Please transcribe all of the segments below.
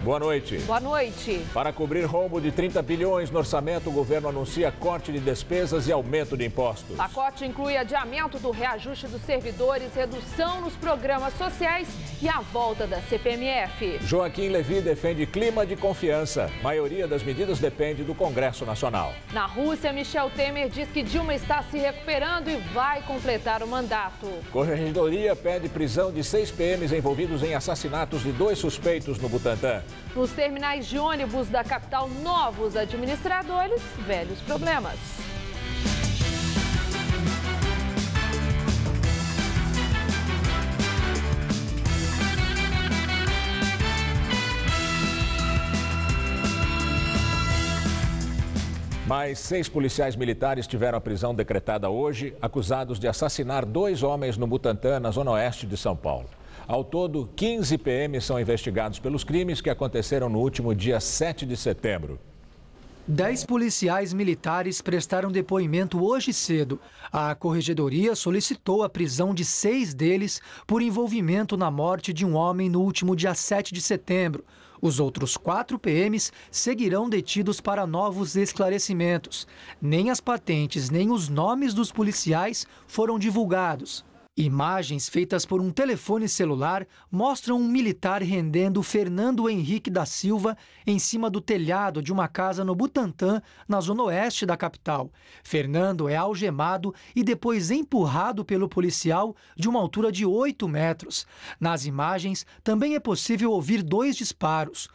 Boa noite. Boa noite. Para cobrir rombo de 30 bilhões no orçamento, o governo anuncia corte de despesas e aumento de impostos. O pacote inclui adiamento do reajuste dos servidores, redução nos programas sociais e a volta da CPMF. Joaquim Levy defende clima de confiança. A maioria das medidas depende do Congresso Nacional. Na Rússia, Michel Temer diz que Dilma está se recuperando e vai completar o mandato. Corregedoria pede prisão de 6 PMs envolvidos em assassinatos de 2 suspeitos no Butantã. Nos terminais de ônibus da capital, novos administradores, velhos problemas. Mais 6 policiais militares tiveram a prisão decretada hoje, acusados de assassinar 2 homens no Butantã, na zona oeste de São Paulo. Ao todo, 15 PMs são investigados pelos crimes que aconteceram no último dia 7 de setembro. 10 policiais militares prestaram depoimento hoje cedo. A Corregedoria solicitou a prisão de 6 deles por envolvimento na morte de um homem no último dia 7 de setembro. Os outros 4 PMs seguirão detidos para novos esclarecimentos. Nem as patentes, nem os nomes dos policiais foram divulgados. Imagens feitas por um telefone celular mostram um militar rendendo Fernando Henrique da Silva em cima do telhado de uma casa no Butantã, na zona oeste da capital. Fernando é algemado e depois empurrado pelo policial de uma altura de 8 metros. Nas imagens, também é possível ouvir 2 disparos.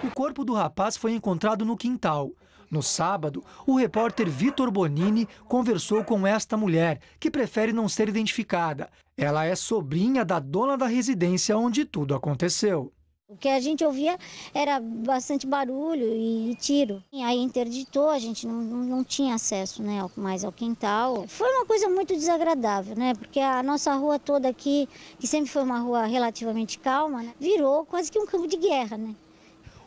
O corpo do rapaz foi encontrado no quintal. No sábado, o repórter Vitor Bonini conversou com esta mulher, que prefere não ser identificada. Ela é sobrinha da dona da residência onde tudo aconteceu. O que a gente ouvia era bastante barulho e tiro. E aí interditou, a gente não tinha acesso, né, mais ao quintal. Foi uma coisa muito desagradável, né, porque a nossa rua toda aqui, que sempre foi uma rua relativamente calma, né, virou quase que um campo de guerra, né.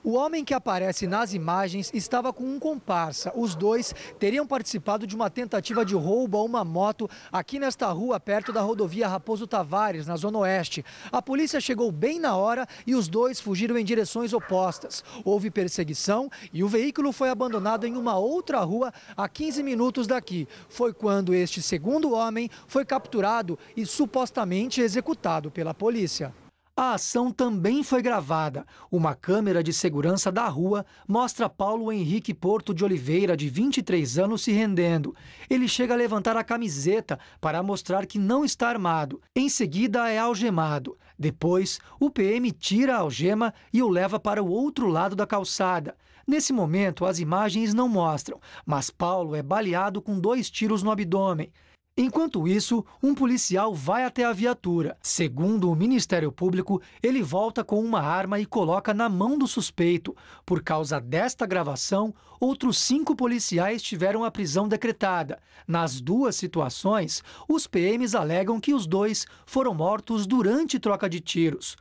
O homem que aparece nas imagens estava com um comparsa. Os 2 teriam participado de uma tentativa de roubo a uma moto aqui nesta rua, perto da rodovia Raposo Tavares, na zona oeste. A polícia chegou bem na hora e os 2 fugiram em direções opostas. Houve perseguição e o veículo foi abandonado em uma outra rua a 15 minutos daqui. Foi quando este segundo homem foi capturado e supostamente executado pela polícia. A ação também foi gravada. Uma câmera de segurança da rua mostra Paulo Henrique Porto de Oliveira, de 23 anos, se rendendo. Ele chega a levantar a camiseta para mostrar que não está armado. Em seguida, é algemado. Depois, o PM tira a algema e o leva para o outro lado da calçada. Nesse momento, as imagens não mostram, mas Paulo é baleado com 2 tiros no abdômen. Enquanto isso, um policial vai até a viatura. Segundo o Ministério Público, ele volta com uma arma e coloca na mão do suspeito. Por causa desta gravação, outros 5 policiais tiveram a prisão decretada. Nas 2 situações, os PMs alegam que os 2 foram mortos durante troca de tiros.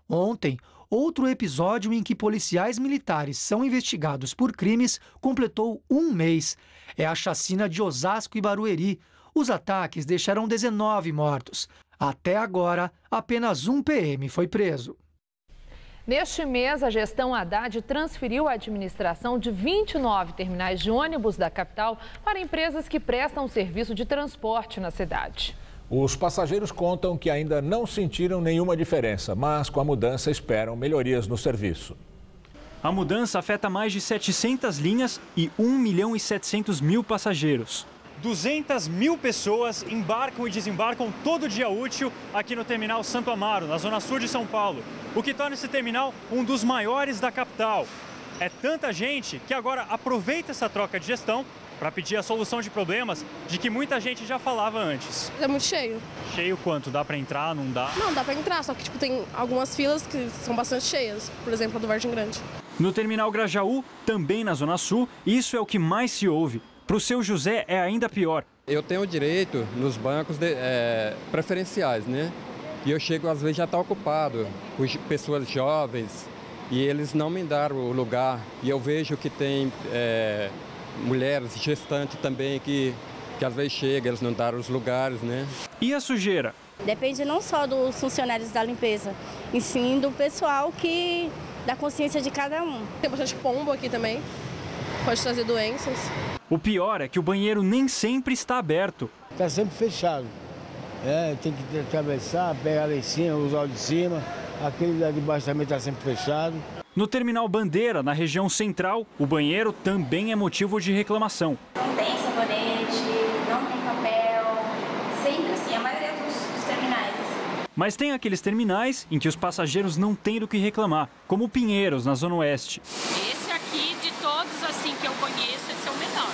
Ontem, outro episódio em que policiais militares são investigados por crimes completou 1 mês. É a chacina de Osasco e Barueri. Os ataques deixaram 19 mortos. Até agora, apenas 1 PM foi preso. Neste mês, a gestão Haddad transferiu a administração de 29 terminais de ônibus da capital para empresas que prestam serviço de transporte na cidade. Os passageiros contam que ainda não sentiram nenhuma diferença, mas com a mudança esperam melhorias no serviço. A mudança afeta mais de 700 linhas e 1.700.000 passageiros. 200 mil pessoas embarcam e desembarcam todo dia útil aqui no terminal Santo Amaro, na zona sul de São Paulo, o que torna esse terminal um dos maiores da capital. É tanta gente que agora aproveita essa troca de gestão para pedir a solução de problemas de que muita gente já falava antes. É muito cheio. Cheio quanto? Dá para entrar, não dá? Não, dá para entrar, só que tem algumas filas que são bastante cheias, por exemplo, a do Vargem Grande. No terminal Grajaú, também na zona sul, isso é o que mais se ouve. Para o seu José é ainda pior. Eu tenho direito nos bancos preferenciais, né? E eu chego, às vezes, já está ocupado por pessoas jovens e eles não me deram o lugar. E eu vejo que tem mulheres gestantes também que às vezes chegam, eles não deram os lugares, né? E a sujeira? Depende não só dos funcionários da limpeza, e sim do pessoal da consciência de cada um. Tem bastante pombo aqui também, pode trazer doenças. O pior é que o banheiro nem sempre está aberto. Está sempre fechado. Tem que atravessar, pegar lá em cima, usar o de cima. Aquele lá de baixo também está sempre fechado. No Terminal Bandeira, na região central, o banheiro também é motivo de reclamação. Não tem sabonete, não tem papel, sempre assim, a maioria dos terminais. Mas tem aqueles terminais em que os passageiros não têm do que reclamar, como Pinheiros, na Zona Oeste. Esse aqui, de todos assim que eu conheço, esse é o menor.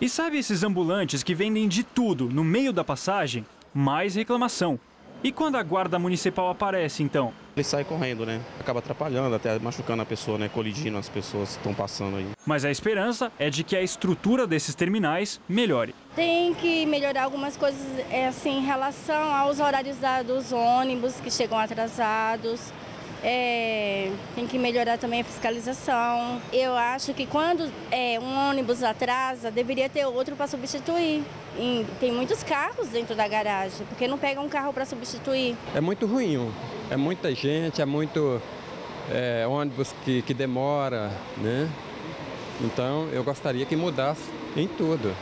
E sabe esses ambulantes que vendem de tudo no meio da passagem? Mais reclamação. E quando a guarda municipal aparece, então? Ele sai correndo, né? Acaba atrapalhando, até machucando a pessoa, né? Colidindo as pessoas que estão passando aí. Mas a esperança é de que a estrutura desses terminais melhore. Tem que melhorar algumas coisas assim, em relação aos horários dos ônibus que chegam atrasados. Tem que melhorar também a fiscalização. Eu acho que quando um ônibus atrasa, deveria ter outro para substituir. E tem muitos carros dentro da garagem, porque não pega um carro para substituir. É muito ruim, é muita gente, é muito ônibus que demora, né? Então eu gostaria que mudasse em tudo.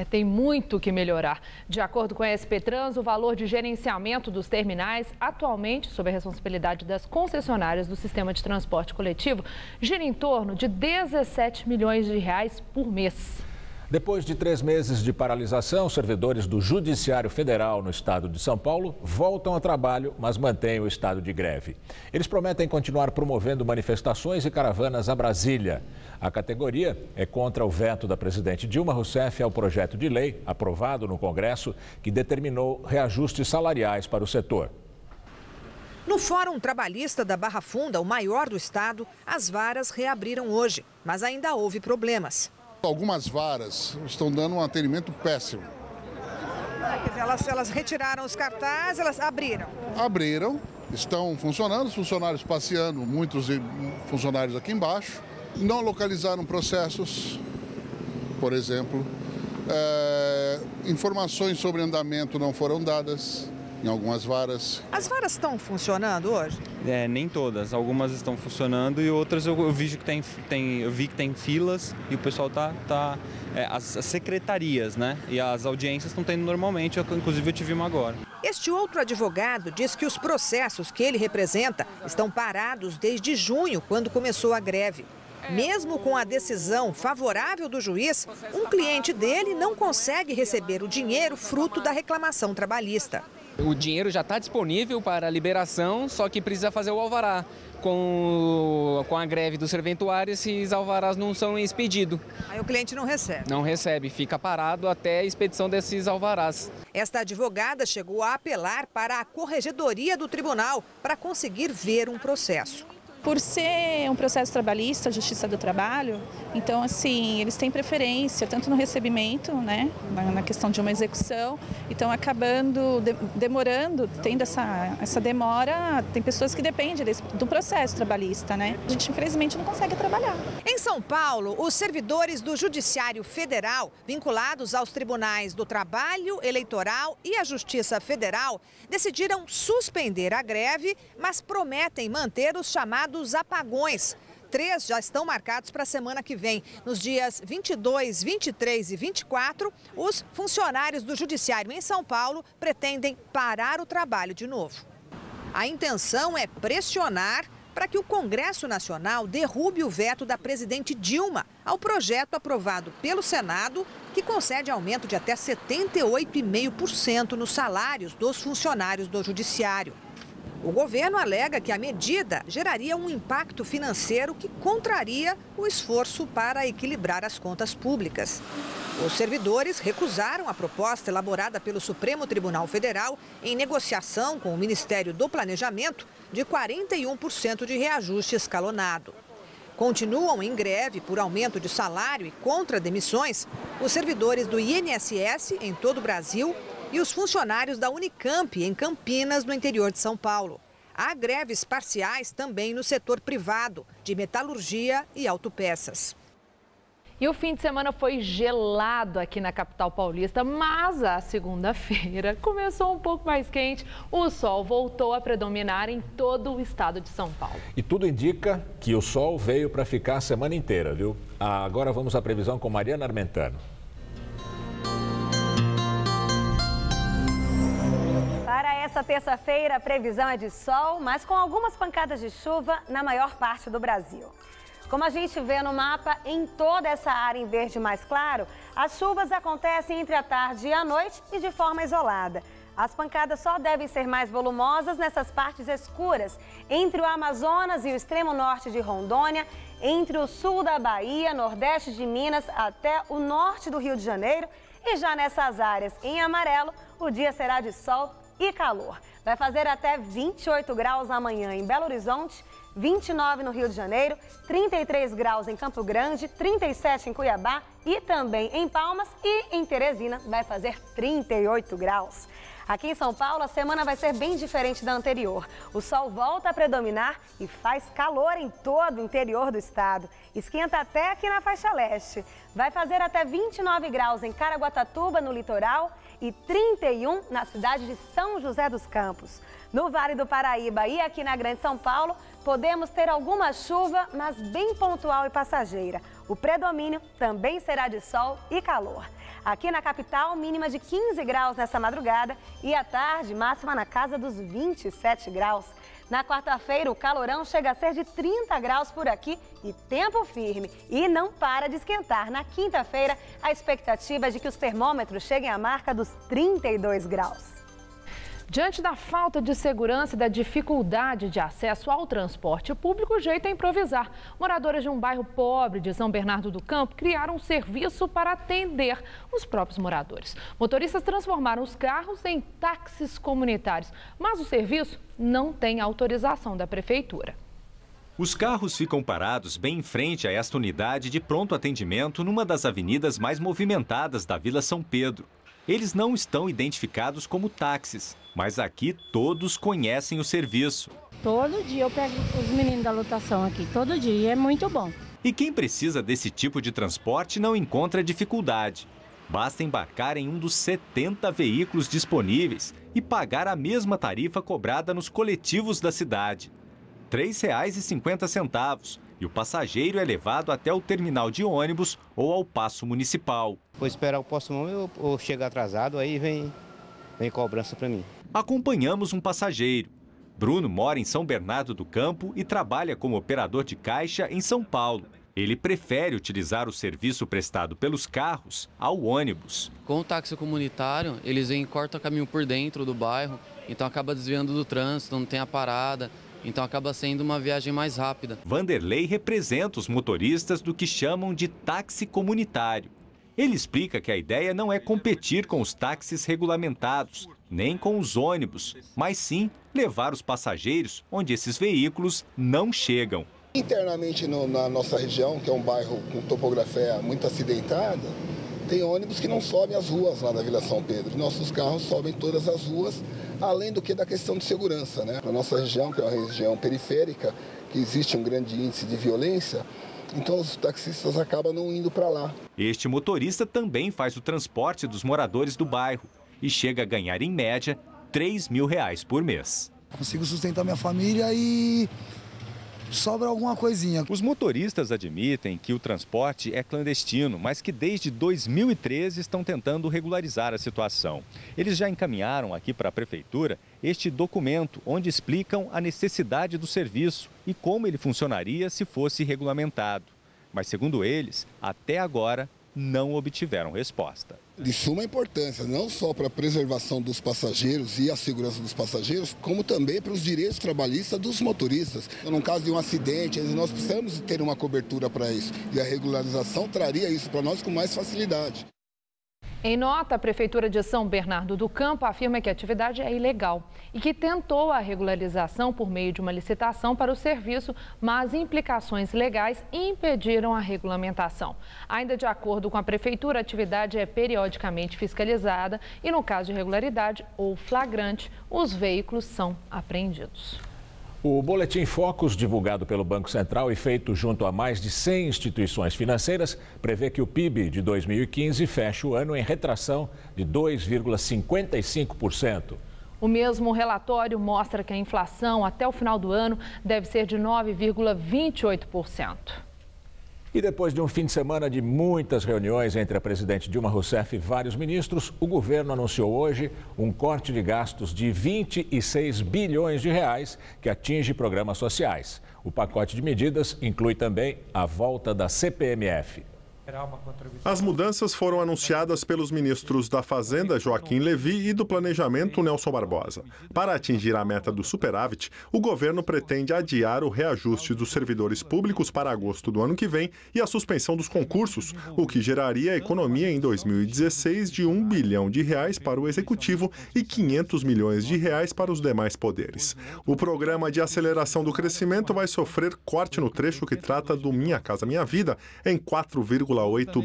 Tem muito que melhorar. De acordo com a SP Trans, o valor de gerenciamento dos terminais, atualmente sob a responsabilidade das concessionárias do sistema de transporte coletivo, gira em torno de 17 milhões de reais por mês. Depois de 3 meses de paralisação, servidores do Judiciário Federal no estado de São Paulo voltam ao trabalho, mas mantêm o estado de greve. Eles prometem continuar promovendo manifestações e caravanas a Brasília. A categoria é contra o veto da presidente Dilma Rousseff ao projeto de lei aprovado no Congresso que determinou reajustes salariais para o setor. No Fórum Trabalhista da Barra Funda, o maior do estado, as varas reabriram hoje, mas ainda houve problemas. Algumas varas estão dando um atendimento péssimo. Elas retiraram os cartazes, elas abriram? Abriram, estão funcionando, os funcionários passeando, muitos funcionários aqui embaixo. Não localizaram processos, por exemplo. Informações sobre andamento não foram dadas em algumas varas. As varas estão funcionando hoje? Nem todas. Algumas estão funcionando e outras eu vi que tem filas e o pessoal as secretarias, né? E as audiências estão tendo normalmente, inclusive eu tive uma agora. Este outro advogado diz que os processos que ele representa estão parados desde junho, quando começou a greve. Mesmo com a decisão favorável do juiz, um cliente dele não consegue receber o dinheiro fruto da reclamação trabalhista. O dinheiro já está disponível para a liberação, só que precisa fazer o alvará. Com a greve dos serventuários, esses alvarás não são expedidos. Aí o cliente não recebe? Não recebe, fica parado até a expedição desses alvarás. Esta advogada chegou a apelar para a corregedoria do tribunal para conseguir ver um processo. Por ser um processo trabalhista, Justiça do Trabalho, então, assim, eles têm preferência, tanto no recebimento, né, na questão de uma execução, então acabando demorando, tendo essa demora, tem pessoas que dependem do processo trabalhista, né? A gente, infelizmente, não consegue trabalhar. Em São Paulo, os servidores do Judiciário Federal, vinculados aos tribunais do Trabalho, Eleitoral e à Justiça Federal, decidiram suspender a greve, mas prometem manter os chamados apagões. 3 já estão marcados para a semana que vem. Nos dias 22, 23 e 24, os funcionários do Judiciário em São Paulo pretendem parar o trabalho de novo. A intenção é pressionar para que o Congresso Nacional derrube o veto da presidente Dilma ao projeto aprovado pelo Senado, que concede aumento de até 78,5% nos salários dos funcionários do Judiciário. O governo alega que a medida geraria um impacto financeiro que contraria o esforço para equilibrar as contas públicas. Os servidores recusaram a proposta elaborada pelo Supremo Tribunal Federal em negociação com o Ministério do Planejamento de 41% de reajuste escalonado. Continuam em greve por aumento de salário e contra demissões os servidores do INSS em todo o Brasil e os funcionários da Unicamp, em Campinas, no interior de São Paulo. Há greves parciais também no setor privado, de metalurgia e autopeças. E o fim de semana foi gelado aqui na capital paulista, mas a segunda-feira começou um pouco mais quente. O sol voltou a predominar em todo o estado de São Paulo. E tudo indica que o sol veio para ficar a semana inteira, viu? Agora vamos à previsão com Mariana Armentano. Para essa terça-feira, a previsão é de sol, mas com algumas pancadas de chuva na maior parte do Brasil. Como a gente vê no mapa, em toda essa área em verde mais claro, as chuvas acontecem entre a tarde e a noite e de forma isolada. As pancadas só devem ser mais volumosas nessas partes escuras, entre o Amazonas e o extremo norte de Rondônia, entre o sul da Bahia, nordeste de Minas até o norte do Rio de Janeiro. E já nessas áreas em amarelo, o dia será de sol e calor. Vai fazer até 28 graus amanhã em Belo Horizonte, 29 no Rio de Janeiro, 33 graus em Campo Grande, 37 em Cuiabá e também em Palmas, e em Teresina vai fazer 38 graus. Aqui em São Paulo, a semana vai ser bem diferente da anterior. O sol volta a predominar e faz calor em todo o interior do estado. Esquenta até aqui na faixa leste. Vai fazer até 29 graus em Caraguatatuba, no litoral, e 31 na cidade de São José dos Campos. No Vale do Paraíba e aqui na Grande São Paulo, podemos ter alguma chuva, mas bem pontual e passageira. O predomínio também será de sol e calor. Aqui na capital, mínima de 15 graus nessa madrugada e à tarde, máxima na casa dos 27 graus. Na quarta-feira, o calorão chega a ser de 30 graus por aqui e tempo firme. E não para de esquentar. Na quinta-feira, a expectativa é de que os termômetros cheguem à marca dos 32 graus. Diante da falta de segurança e da dificuldade de acesso ao transporte público, o jeito é improvisar. Moradores de um bairro pobre de São Bernardo do Campo criaram um serviço para atender os próprios moradores. Motoristas transformaram os carros em táxis comunitários, mas o serviço não tem autorização da prefeitura. Os carros ficam parados bem em frente a esta unidade de pronto atendimento numa das avenidas mais movimentadas da Vila São Pedro. Eles não estão identificados como táxis, mas aqui todos conhecem o serviço. Todo dia eu pego os meninos da lotação aqui, todo dia, é muito bom. E quem precisa desse tipo de transporte não encontra dificuldade. Basta embarcar em um dos 70 veículos disponíveis e pagar a mesma tarifa cobrada nos coletivos da cidade. R$ 3,50, e o passageiro é levado até o terminal de ônibus ou ao paço municipal. Vou esperar o próximo ou chegar atrasado, aí vem cobrança para mim. Acompanhamos um passageiro. Bruno mora em São Bernardo do Campo e trabalha como operador de caixa em São Paulo. Ele prefere utilizar o serviço prestado pelos carros ao ônibus. Com o táxi comunitário, eles vêm e cortam o caminho por dentro do bairro, então acaba desviando do trânsito, não tem a parada. Então acaba sendo uma viagem mais rápida. Vanderlei representa os motoristas do que chamam de táxi comunitário. Ele explica que a ideia não é competir com os táxis regulamentados, nem com os ônibus, mas sim levar os passageiros onde esses veículos não chegam. Internamente na nossa região, que é um bairro com topografia muito acidentada, tem ônibus que não sobem as ruas lá da Vila São Pedro. Nossos carros sobem todas as ruas, além do que da questão de segurança, né? A nossa região, que é uma região periférica, que existe um grande índice de violência, então os taxistas acabam não indo para lá. Este motorista também faz o transporte dos moradores do bairro e chega a ganhar, em média, R$ 3.000 por mês. Consigo sustentar minha família e sobra alguma coisinha. Os motoristas admitem que o transporte é clandestino, mas que desde 2013 estão tentando regularizar a situação. Eles já encaminharam aqui para a prefeitura este documento, onde explicam a necessidade do serviço e como ele funcionaria se fosse regulamentado. Mas, segundo eles, até agora não obtiveram resposta. De suma importância, não só para a preservação dos passageiros e a segurança dos passageiros, como também para os direitos trabalhistas dos motoristas. No caso de um acidente, nós precisamos ter uma cobertura para isso. E a regularização traria isso para nós com mais facilidade. Em nota, a Prefeitura de São Bernardo do Campo afirma que a atividade é ilegal e que tentou a regularização por meio de uma licitação para o serviço, mas implicações legais impediram a regulamentação. Ainda de acordo com a Prefeitura, a atividade é periodicamente fiscalizada e, no caso de irregularidade ou flagrante, os veículos são apreendidos. O Boletim Focus, divulgado pelo Banco Central e feito junto a mais de 100 instituições financeiras, prevê que o PIB de 2015 feche o ano em retração de 2,55%. O mesmo relatório mostra que a inflação até o final do ano deve ser de 9,28%. E depois de um fim de semana de muitas reuniões entre a presidente Dilma Rousseff e vários ministros, o governo anunciou hoje um corte de gastos de 26 bilhões de reais que atinge programas sociais. O pacote de medidas inclui também a volta da CPMF. As mudanças foram anunciadas pelos ministros da Fazenda, Joaquim Levy, e do Planejamento, Nelson Barbosa. Para atingir a meta do superávit, o governo pretende adiar o reajuste dos servidores públicos para agosto do ano que vem e a suspensão dos concursos, o que geraria economia em 2016 de R$1 bilhão para o Executivo e R$500 milhões para os demais poderes. O programa de aceleração do crescimento vai sofrer corte no trecho que trata do Minha Casa Minha Vida em 4,8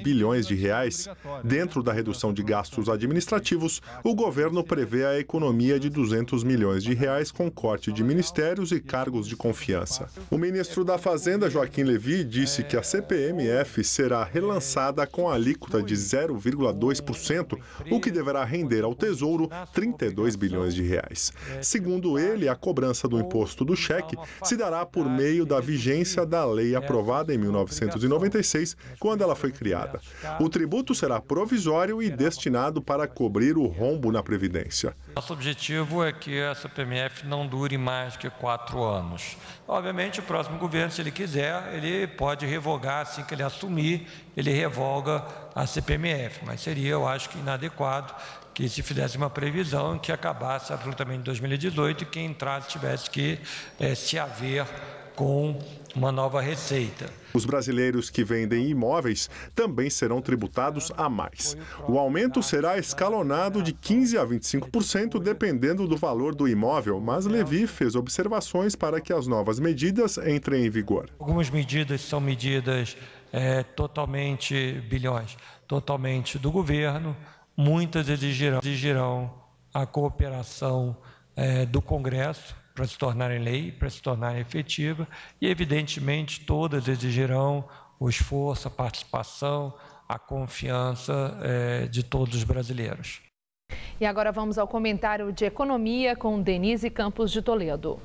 bilhões de reais. Dentro da redução de gastos administrativos, o governo prevê a economia de 200 milhões de reais com corte de ministérios e cargos de confiança. O ministro da Fazenda, Joaquim Levy, disse que a CPMF será relançada com a alíquota de 0,2%, o que deverá render ao Tesouro 32 bilhões de reais. Segundo ele, a cobrança do imposto do cheque se dará por meio da vigência da lei aprovada em 1996, quando ela foi criada. O tributo será provisório e destinado para cobrir o rombo na Previdência. Nosso objetivo é que a CPMF não dure mais que 4 anos. Obviamente, o próximo governo, se ele quiser, ele pode revogar, assim que ele assumir, ele revoga a CPMF. Mas seria, eu acho, que inadequado que se fizesse uma previsão que acabasse absolutamente em 2018 e quem entrasse tivesse que se haver com uma nova receita. Os brasileiros que vendem imóveis também serão tributados a mais. O aumento será escalonado de 15% a 25%, dependendo do valor do imóvel, mas Levy fez observações para que as novas medidas entrem em vigor. Algumas medidas são medidas totalmente do governo, muitas exigirão a cooperação do Congresso, para se tornarem lei, para se tornarem efetiva, e, evidentemente, todas exigirão o esforço, a participação, a confiança de todos os brasileiros. E agora vamos ao comentário de economia com Denise Campos de Toledo.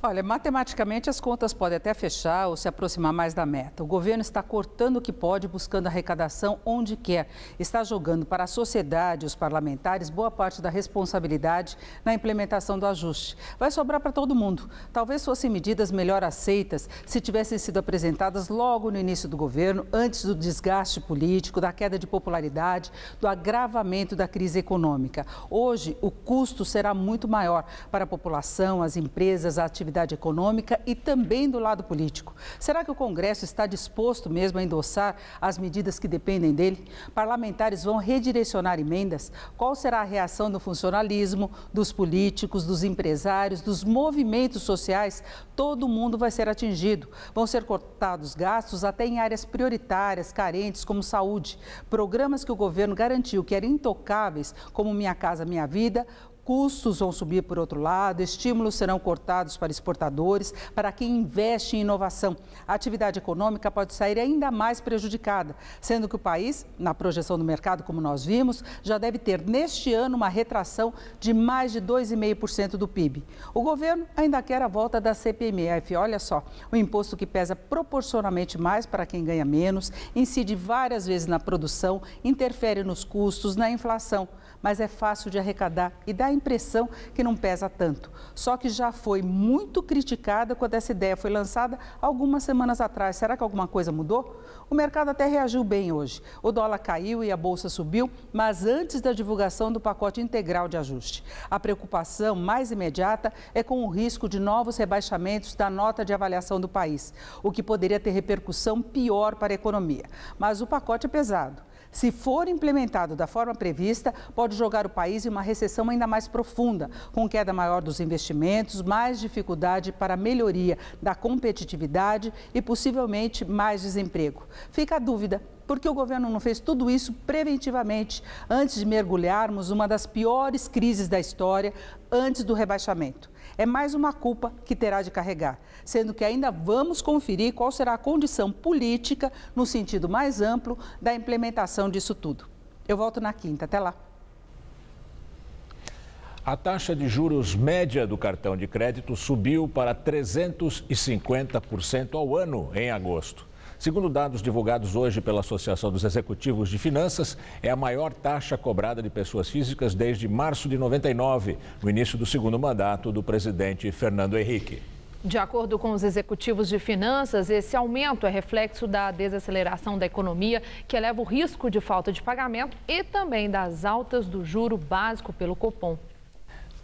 Olha, matematicamente as contas podem até fechar ou se aproximar mais da meta. O governo está cortando o que pode, buscando arrecadação onde quer. Está jogando para a sociedade e os parlamentares boa parte da responsabilidade na implementação do ajuste. Vai sobrar para todo mundo. Talvez fossem medidas melhor aceitas se tivessem sido apresentadas logo no início do governo, antes do desgaste político, da queda de popularidade, do agravamento da crise econômica. Hoje, o custo será muito maior para a população, as empresas, a atividade econômica e também do lado político. Será que o Congresso está disposto mesmo a endossar as medidas que dependem dele? Parlamentares vão redirecionar emendas? Qual será a reação do funcionalismo, dos políticos, dos empresários, dos movimentos sociais? Todo mundo vai ser atingido. Vão ser cortados gastos até em áreas prioritárias, carentes, como saúde. Programas que o governo garantiu que eram intocáveis, como Minha Casa Minha Vida. Custos vão subir por outro lado, estímulos serão cortados para exportadores, para quem investe em inovação. A atividade econômica pode sair ainda mais prejudicada, sendo que o país, na projeção do mercado, como nós vimos, já deve ter neste ano uma retração de mais de 2,5% do PIB. O governo ainda quer a volta da CPMF. Olha só, o imposto que pesa proporcionalmente mais para quem ganha menos, incide várias vezes na produção, interfere nos custos, na inflação. Mas é fácil de arrecadar e dá a impressão que não pesa tanto. Só que já foi muito criticada quando essa ideia foi lançada algumas semanas atrás. Será que alguma coisa mudou? O mercado até reagiu bem hoje. O dólar caiu e a bolsa subiu, mas antes da divulgação do pacote integral de ajuste. A preocupação mais imediata é com o risco de novos rebaixamentos da nota de avaliação do país, o que poderia ter repercussão pior para a economia. Mas o pacote é pesado. Se for implementado da forma prevista, pode jogar o país em uma recessão ainda mais profunda, com queda maior dos investimentos, mais dificuldade para a melhoria da competitividade e possivelmente mais desemprego. Fica a dúvida, por que o governo não fez tudo isso preventivamente, antes de mergulharmos numa das piores crises da história, antes do rebaixamento? É mais uma culpa que terá de carregar, sendo que ainda vamos conferir qual será a condição política, no sentido mais amplo, da implementação disso tudo. Eu volto na quinta. Até lá. A taxa de juros média do cartão de crédito subiu para 350% ao ano em agosto. Segundo dados divulgados hoje pela Associação dos Executivos de Finanças, é a maior taxa cobrada de pessoas físicas desde março de 99, no início do segundo mandato do presidente Fernando Henrique. De acordo com os executivos de finanças, esse aumento é reflexo da desaceleração da economia, que eleva o risco de falta de pagamento e também das altas do juro básico pelo Copom.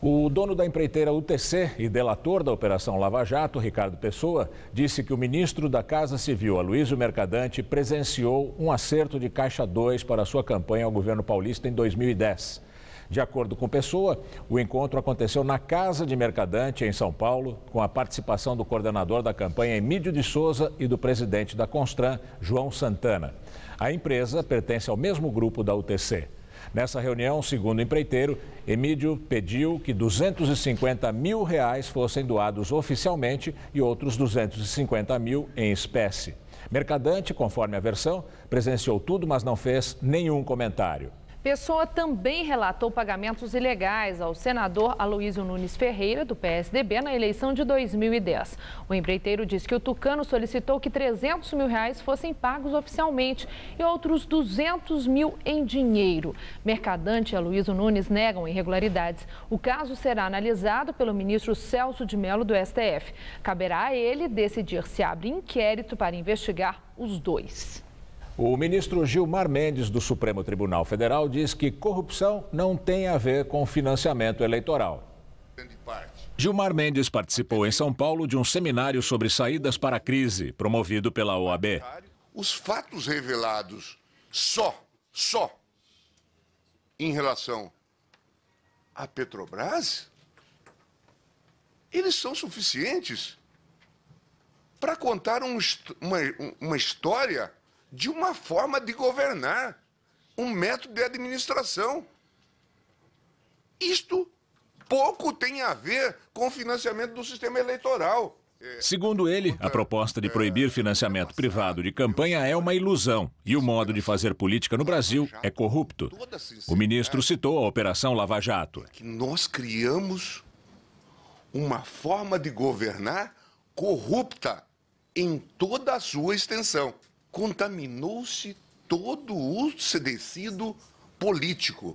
O dono da empreiteira UTC e delator da Operação Lava Jato, Ricardo Pessoa, disse que o ministro da Casa Civil, Aloysio Mercadante, presenciou um acerto de Caixa 2 para sua campanha ao governo paulista em 2010. De acordo com Pessoa, o encontro aconteceu na casa de Mercadante, em São Paulo, com a participação do coordenador da campanha, Emídio de Souza, e do presidente da Constran, João Santana. A empresa pertence ao mesmo grupo da UTC. Nessa reunião, segundo o empreiteiro, Emídio pediu que R$250 mil fossem doados oficialmente e outros 250 mil em espécie. Mercadante, conforme a versão, presenciou tudo, mas não fez nenhum comentário. Pessoa também relatou pagamentos ilegais ao senador Aloysio Nunes Ferreira, do PSDB, na eleição de 2010. O empreiteiro diz que o tucano solicitou que R$300 mil fossem pagos oficialmente e outros 200 mil em dinheiro. Mercadante e Aloysio Nunes negam irregularidades. O caso será analisado pelo ministro Celso de Mello, do STF. Caberá a ele decidir se abre inquérito para investigar os dois. O ministro Gilmar Mendes, do Supremo Tribunal Federal, diz que corrupção não tem a ver com financiamento eleitoral. Gilmar Mendes participou em São Paulo de um seminário sobre saídas para a crise, promovido pela OAB. Os fatos revelados só em relação à Petrobras, eles são suficientes para contar uma história de uma forma de governar, um método de administração. Isto pouco tem a ver com o financiamento do sistema eleitoral. Segundo ele, a proposta de proibir financiamento privado de campanha é uma ilusão e o modo de fazer política no Brasil é corrupto. O ministro citou a Operação Lava Jato. Nós criamos uma forma de governar corrupta em toda a sua extensão. Contaminou-se todo o tecido político.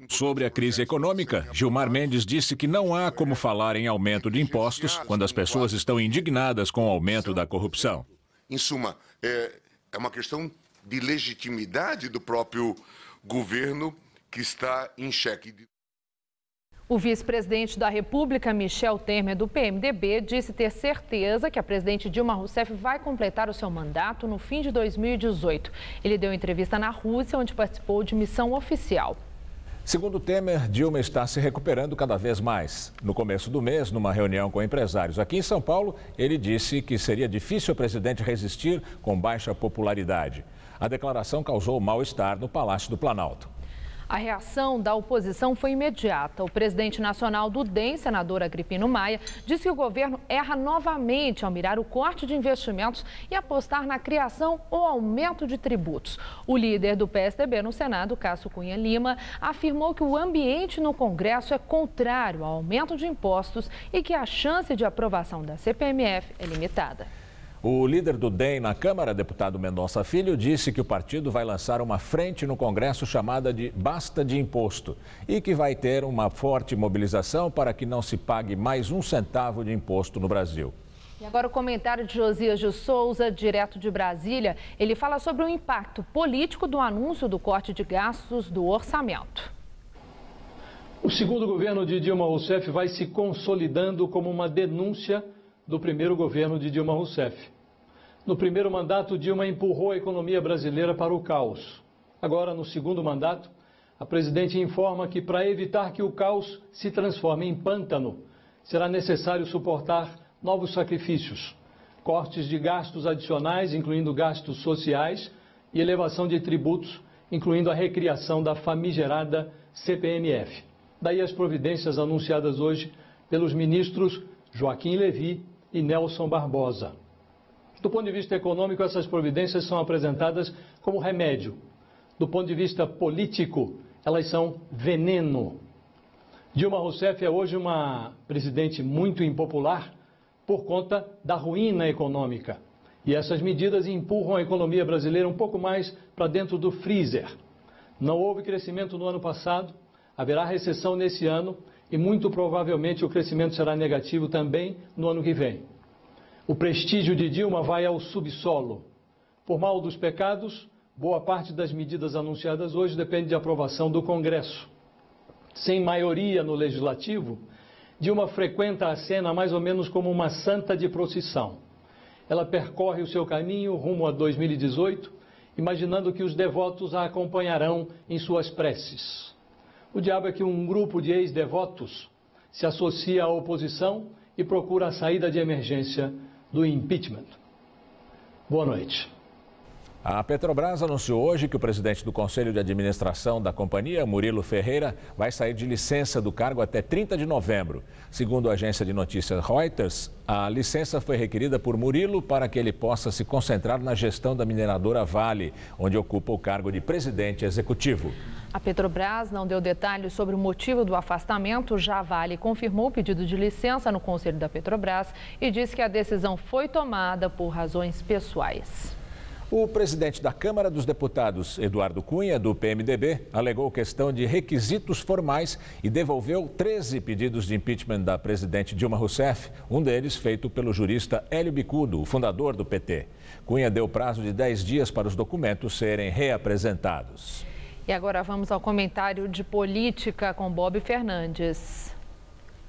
Sobre a crise econômica, Gilmar Mendes disse que não há como falar em aumento de impostos quando as pessoas estão indignadas com o aumento da corrupção. Em suma, é uma questão de legitimidade do próprio governo que está em xeque. O vice-presidente da República, Michel Temer, do PMDB, disse ter certeza que a presidente Dilma Rousseff vai completar o seu mandato no fim de 2018. Ele deu entrevista na Rússia, onde participou de missão oficial. Segundo Temer, Dilma está se recuperando cada vez mais. No começo do mês, numa reunião com empresários aqui em São Paulo, ele disse que seria difícil o presidente resistir com baixa popularidade. A declaração causou mal-estar no Palácio do Planalto. A reação da oposição foi imediata. O presidente nacional do DEM, senador Agripino Maia, disse que o governo erra novamente ao mirar o corte de investimentos e apostar na criação ou aumento de tributos. O líder do PSDB no Senado, Cássio Cunha Lima, afirmou que o ambiente no Congresso é contrário ao aumento de impostos e que a chance de aprovação da CPMF é limitada. O líder do DEM na Câmara, deputado Mendonça Filho, disse que o partido vai lançar uma frente no Congresso chamada de Basta de Imposto e que vai ter uma forte mobilização para que não se pague mais um centavo de imposto no Brasil. E agora o comentário de Josias de Souza, direto de Brasília. Ele fala sobre o impacto político do anúncio do corte de gastos do orçamento. O segundo governo de Dilma Rousseff vai se consolidando como uma denúncia do primeiro governo de Dilma Rousseff. No primeiro mandato, Dilma empurrou a economia brasileira para o caos. Agora, no segundo mandato, a presidente informa que para evitar que o caos se transforme em pântano, será necessário suportar novos sacrifícios, cortes de gastos adicionais, incluindo gastos sociais, e elevação de tributos, incluindo a recriação da famigerada CPMF. Daí as providências anunciadas hoje pelos ministros Joaquim Levy e Nelson Barbosa. Do ponto de vista econômico, essas providências são apresentadas como remédio. Do ponto de vista político, elas são veneno. Dilma Rousseff é hoje uma presidente muito impopular por conta da ruína econômica. E essas medidas empurram a economia brasileira um pouco mais para dentro do freezer. Não houve crescimento no ano passado, haverá recessão nesse ano e muito provavelmente o crescimento será negativo também no ano que vem. O prestígio de Dilma vai ao subsolo. Por mal dos pecados, boa parte das medidas anunciadas hoje depende de aprovação do Congresso. Sem maioria no Legislativo, Dilma frequenta a cena mais ou menos como uma santa de procissão. Ela percorre o seu caminho rumo a 2018, imaginando que os devotos a acompanharão em suas preces. O diabo é que um grupo de ex-devotos se associa à oposição e procura a saída de emergência do impeachment. Boa noite. A Petrobras anunciou hoje que o presidente do Conselho de Administração da companhia, Murilo Ferreira, vai sair de licença do cargo até 30 de novembro. Segundo a agência de notícias Reuters, a licença foi requerida por Murilo para que ele possa se concentrar na gestão da mineradora Vale, onde ocupa o cargo de presidente executivo. A Petrobras não deu detalhes sobre o motivo do afastamento. Já a Vale confirmou o pedido de licença no Conselho da Petrobras e disse que a decisão foi tomada por razões pessoais. O presidente da Câmara dos Deputados, Eduardo Cunha, do PMDB, alegou questão de requisitos formais e devolveu 13 pedidos de impeachment da presidente Dilma Rousseff, um deles feito pelo jurista Hélio Bicudo, o fundador do PT. Cunha deu prazo de 10 dias para os documentos serem reapresentados. E agora vamos ao comentário de política com Bob Fernandes.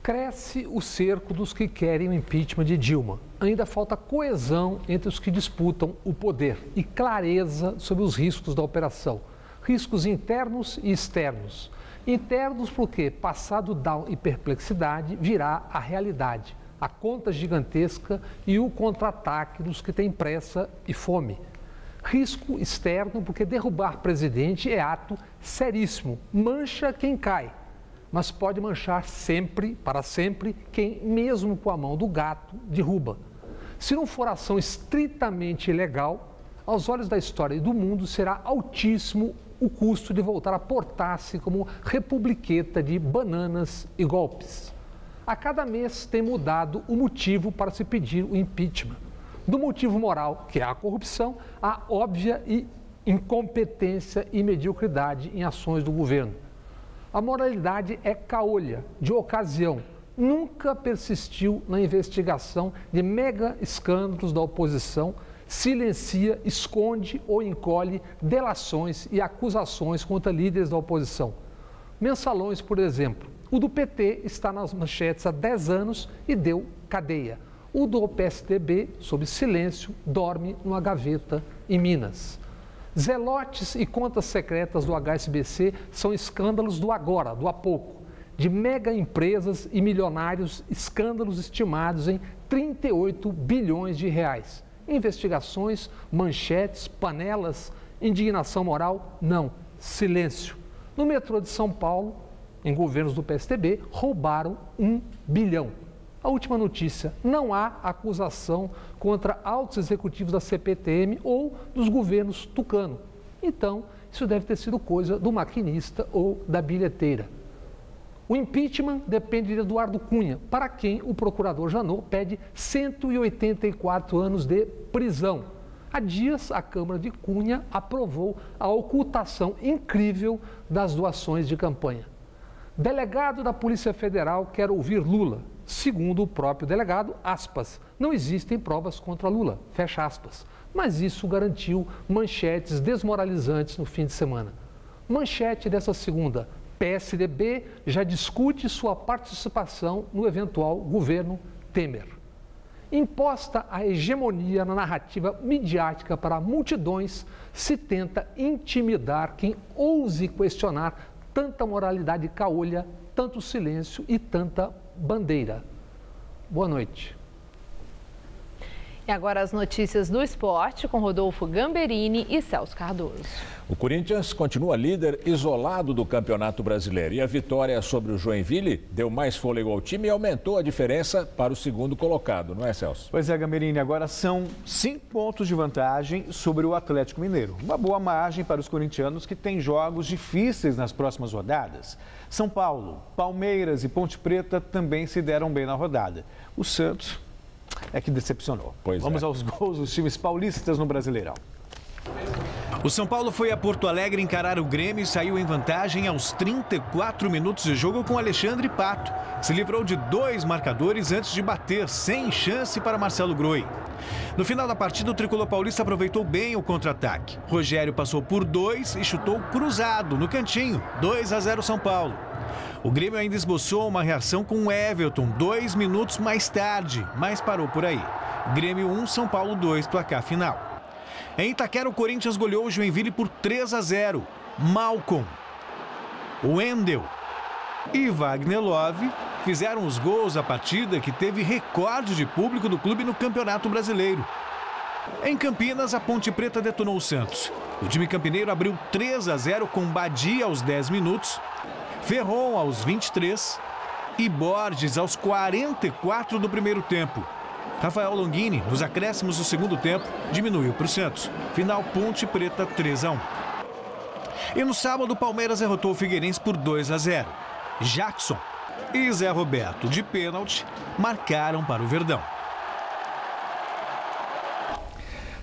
Cresce o cerco dos que querem o impeachment de Dilma. Ainda falta coesão entre os que disputam o poder e clareza sobre os riscos da operação. Riscos internos e externos. Internos porque, passado down e perplexidade, virá a realidade. A conta gigantesca e o contra-ataque dos que têm pressa e fome. Risco externo porque derrubar presidente é ato seríssimo. Mancha quem cai. Mas pode manchar sempre, para sempre, quem, mesmo com a mão do gato, derruba. Se não for ação estritamente ilegal, aos olhos da história e do mundo, será altíssimo o custo de voltar a portar-se como republiqueta de bananas e golpes. A cada mês tem mudado o motivo para se pedir o impeachment. Do motivo moral, que é a corrupção, à óbvia incompetência e mediocridade em ações do governo. A moralidade é caolha, de ocasião. Nunca persistiu na investigação de mega escândalos da oposição, silencia, esconde ou encolhe delações e acusações contra líderes da oposição. Mensalões, por exemplo. O do PT está nas manchetes há 10 anos e deu cadeia. O do PSDB, sob silêncio, dorme numa gaveta em Minas. Zelotes e contas secretas do HSBC são escândalos do agora, do há pouco. De mega empresas e milionários, escândalos estimados em 38 bilhões de reais. Investigações, manchetes, panelas, indignação moral? Não, silêncio. No metrô de São Paulo, em governos do PSDB, roubaram 1 bilhão. A última notícia, não há acusação contra altos executivos da CPTM ou dos governos tucano. Então, isso deve ter sido coisa do maquinista ou da bilheteira. O impeachment depende de Eduardo Cunha, para quem o procurador Janot pede 184 anos de prisão. Há dias, a Câmara de Cunha aprovou a ocultação incrível das doações de campanha. Delegado da Polícia Federal quer ouvir Lula. Segundo o próprio delegado, aspas, não existem provas contra Lula, fecha aspas. Mas isso garantiu manchetes desmoralizantes no fim de semana. Manchete dessa segunda, PSDB já discute sua participação no eventual governo Temer. Imposta a hegemonia na narrativa midiática para multidões, se tenta intimidar quem ouse questionar tanta moralidade caolha, tanto silêncio e tanta bandeira. Boa noite. E agora as notícias do esporte com Rodolfo Gamberini e Celso Cardoso. O Corinthians continua líder isolado do Campeonato Brasileiro. E a vitória sobre o Joinville deu mais fôlego ao time e aumentou a diferença para o segundo colocado, não é, Celso? Pois é, Gamberini, agora são 5 pontos de vantagem sobre o Atlético Mineiro. Uma boa margem para os corintianos que têm jogos difíceis nas próximas rodadas. São Paulo, Palmeiras e Ponte Preta também se deram bem na rodada. O Santos é que decepcionou. Vamos aos gols dos times paulistas no Brasileirão. O São Paulo foi a Porto Alegre encarar o Grêmio e saiu em vantagem aos 34 minutos de jogo com Alexandre Pato. Se livrou de 2 marcadores antes de bater, sem chance para Marcelo Groi. No final da partida, o tricolor paulista aproveitou bem o contra-ataque. Rogério passou por 2 e chutou cruzado no cantinho. 2-0 São Paulo. O Grêmio ainda esboçou uma reação com o Everton 2 minutos mais tarde, mas parou por aí. Grêmio 1, São Paulo 2, placar final. Em Itaquera, o Corinthians goleou o Joinville por 3-0. Malcom, Wendel e Wagner Love fizeram os gols da partida que teve recorde de público do clube no Campeonato Brasileiro. Em Campinas, a Ponte Preta detonou o Santos. O time campineiro abriu 3-0 com Badia aos 10 minutos, Ferron aos 23 e Borges aos 44 do primeiro tempo. Rafael Longini, nos acréscimos do segundo tempo, diminuiu para o Santos. Final Ponte Preta 3-1. E no sábado, o Palmeiras derrotou o Figueirense por 2-0. Jackson e Zé Roberto, de pênalti, marcaram para o Verdão.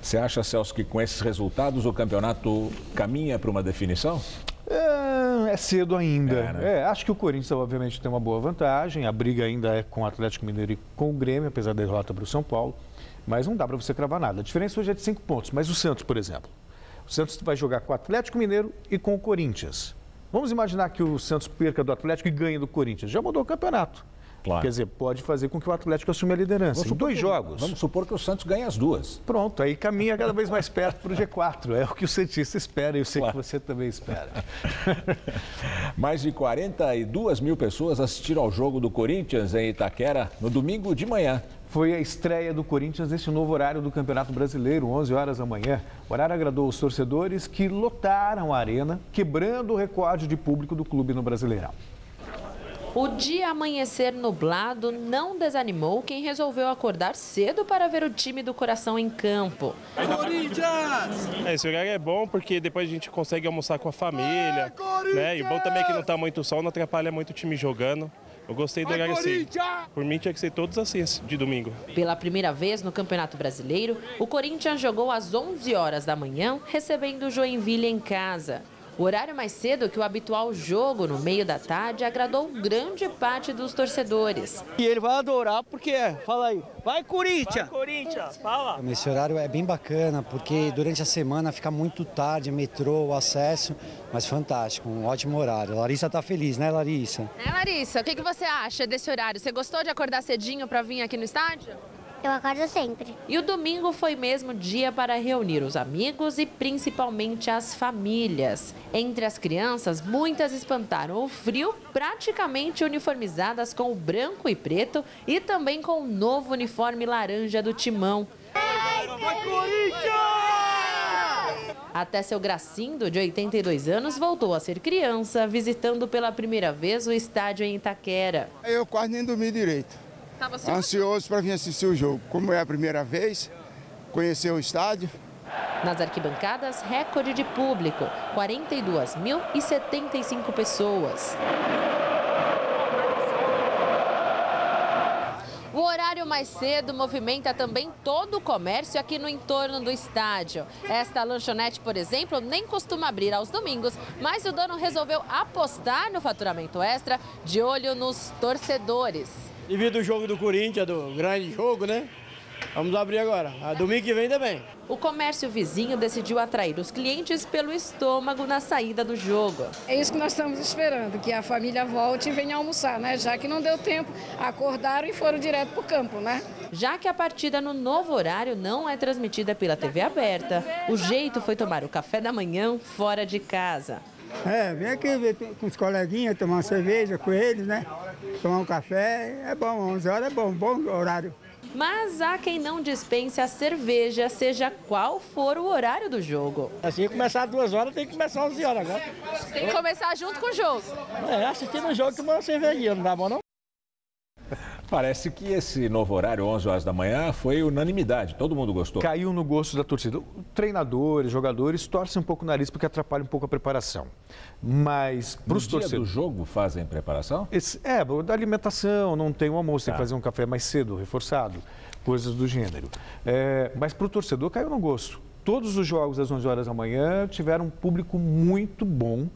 Você acha, Celso, que com esses resultados o campeonato caminha para uma definição? É cedo ainda. Acho que o Corinthians, obviamente, tem uma boa vantagem. A briga ainda é com o Atlético Mineiro e com o Grêmio, apesar da derrota para o São Paulo. Mas não dá para você cravar nada. A diferença hoje é de 5 pontos. Mas o Santos, por exemplo. O Santos vai jogar com o Atlético Mineiro e com o Corinthians. Vamos imaginar que o Santos perca do Atlético e ganhe do Corinthians. Já mudou o campeonato. Claro. Quer dizer, pode fazer com que o Atlético assuma a liderança. Em 2 jogos. Vamos supor que o Santos ganhe as 2. Pronto, aí caminha cada vez mais perto para o G4. É o que o Santista espera e eu sei que você também espera. Mais de 42 mil pessoas assistiram ao jogo do Corinthians em Itaquera no domingo de manhã. Foi a estreia do Corinthians nesse novo horário do Campeonato Brasileiro, 11 horas da manhã. O horário agradou os torcedores que lotaram a arena, quebrando o recorde de público do clube no Brasileirão. O dia amanhecer nublado não desanimou quem resolveu acordar cedo para ver o time do coração em campo. Corinthians! Esse horário é bom porque depois a gente consegue almoçar com a família, né? E bom também que não está muito sol, não atrapalha muito o time jogando. Eu gostei do horário assim. Por mim tinha que ser todos assim, de domingo. Pela primeira vez no Campeonato Brasileiro, o Corinthians jogou às 11 horas da manhã, recebendo o Joinville em casa. O horário mais cedo que o habitual jogo no meio da tarde agradou grande parte dos torcedores. E ele vai adorar porque fala aí, vai Corinthians! Vai Corinthians, fala! Esse horário é bem bacana porque durante a semana fica muito tarde, metrô, o acesso, mas fantástico, um ótimo horário. A Larissa tá feliz, né, Larissa? Larissa, o que você acha desse horário? Você gostou de acordar cedinho para vir aqui no estádio? Eu acordo sempre. E o domingo foi mesmo dia para reunir os amigos e principalmente as famílias. Entre as crianças, muitas espantaram o frio, praticamente uniformizadas com o branco e preto e também com o novo uniforme laranja do Timão. Vai Corinthians! Até seu Gracindo, de 82 anos, voltou a ser criança, visitando pela primeira vez o estádio em Itaquera. Eu quase nem dormi direito. Ansioso para vir assistir o jogo. Como é a primeira vez, conhecer o estádio. Nas arquibancadas, recorde de público, 42.075 pessoas. O horário mais cedo movimenta também todo o comércio aqui no entorno do estádio. Esta lanchonete, por exemplo, nem costuma abrir aos domingos, mas o dono resolveu apostar no faturamento extra, de olho nos torcedores. Devido ao jogo do Corinthians, do grande jogo, né? Vamos abrir agora. Domingo que vem também. O comércio vizinho decidiu atrair os clientes pelo estômago na saída do jogo. É isso que nós estamos esperando, que a família volte e venha almoçar, né? Já que não deu tempo, acordaram e foram direto para o campo, né? Já que a partida no novo horário não é transmitida pela TV aberta, o jeito foi tomar o café da manhã fora de casa. Vem aqui ver com os coleguinhas, tomar uma cerveja com eles, né? Tomar um café, é bom, 11 horas é bom horário. Mas há quem não dispense a cerveja, seja qual for o horário do jogo. Assim, começar às 2 horas, tem que começar às 11 horas agora. Tem que começar junto com o jogo. Assistindo o jogo, tomando uma cervejinha, não dá bom não? Parece que esse novo horário, 11 horas da manhã, foi unanimidade. Todo mundo gostou. Caiu no gosto da torcida. Treinadores, jogadores torcem um pouco o nariz porque atrapalha um pouco a preparação. Mas para os torcedores... No dia do jogo fazem preparação? Da alimentação, não tem o almoço, tem que fazer um café mais cedo, reforçado, coisas do gênero. Mas para o torcedor caiu no gosto. Todos os jogos às 11 horas da manhã tiveram um público muito bom.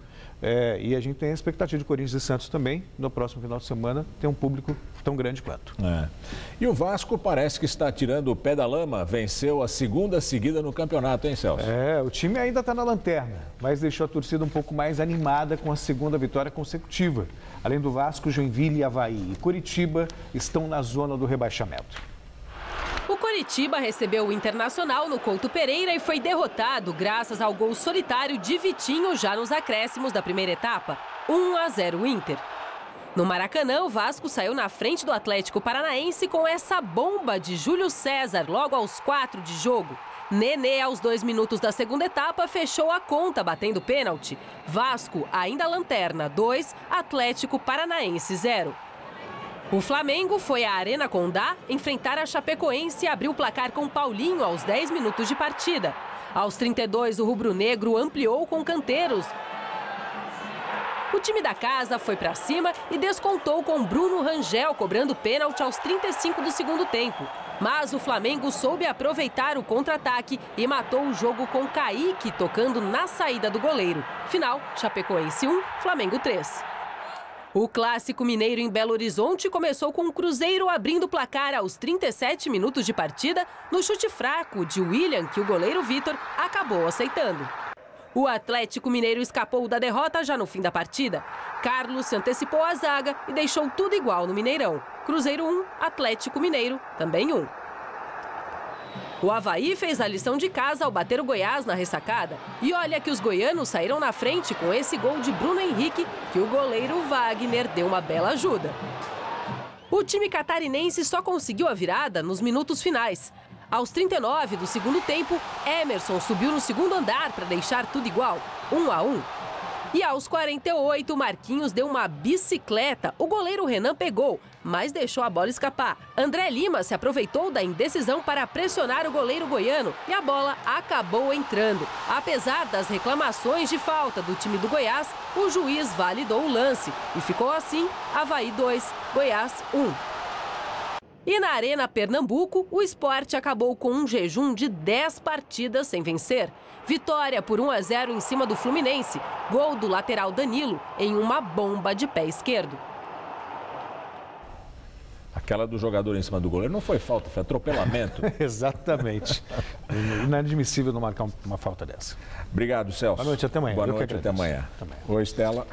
E a gente tem a expectativa de Corinthians e Santos também, no próximo final de semana, ter um público tão grande quanto. E o Vasco parece que está tirando o pé da lama, venceu a segunda seguida no campeonato, hein, Celso? O time ainda está na lanterna, mas deixou a torcida um pouco mais animada com a segunda vitória consecutiva. Além do Vasco, Joinville, Avaí e Curitiba estão na zona do rebaixamento. O Coritiba recebeu o Internacional no Couto Pereira e foi derrotado graças ao gol solitário de Vitinho já nos acréscimos da primeira etapa, 1-0 Inter. No Maracanã, o Vasco saiu na frente do Atlético Paranaense com essa bomba de Júlio César logo aos 4 de jogo. Nenê, aos 2 minutos da segunda etapa, fechou a conta batendo pênalti. Vasco, ainda lanterna, 2, Atlético Paranaense 0. O Flamengo foi à Arena Condá enfrentar a Chapecoense e abriu o placar com Paulinho aos 10 minutos de partida. Aos 32, o rubro-negro ampliou com Canteiros. O time da casa foi para cima e descontou com Bruno Rangel, cobrando pênalti aos 35 do segundo tempo. Mas o Flamengo soube aproveitar o contra-ataque e matou o jogo com Kaique tocando na saída do goleiro. Final, Chapecoense 1, Flamengo 3. O Clássico Mineiro em Belo Horizonte começou com o Cruzeiro abrindo o placar aos 37 minutos de partida no chute fraco de William, que o goleiro Vitor acabou aceitando. O Atlético Mineiro escapou da derrota já no fim da partida. Carlos se antecipou à zaga e deixou tudo igual no Mineirão. Cruzeiro 1, Atlético Mineiro também 1. O Avaí fez a lição de casa ao bater o Goiás na ressacada. E olha que os goianos saíram na frente com esse gol de Bruno Henrique, que o goleiro Wagner deu uma bela ajuda. O time catarinense só conseguiu a virada nos minutos finais. Aos 39 do segundo tempo, Emerson subiu no segundo andar para deixar tudo igual, 1-1. E aos 48, Marquinhos deu uma bicicleta. O goleiro Renan pegou, mas deixou a bola escapar. André Lima se aproveitou da indecisão para pressionar o goleiro goiano e a bola acabou entrando. Apesar das reclamações de falta do time do Goiás, o juiz validou o lance e ficou assim, Avaí 2, Goiás 1. E na Arena Pernambuco, o Sport acabou com um jejum de 10 partidas sem vencer. Vitória por 1-0 em cima do Fluminense. Gol do lateral Danilo em uma bomba de pé esquerdo. Aquela do jogador em cima do goleiro não foi falta, foi atropelamento. Exatamente. Inadmissível não marcar uma falta dessa. Obrigado, Celso. Boa noite, até amanhã. Boa noite, até amanhã. Oi, Estela.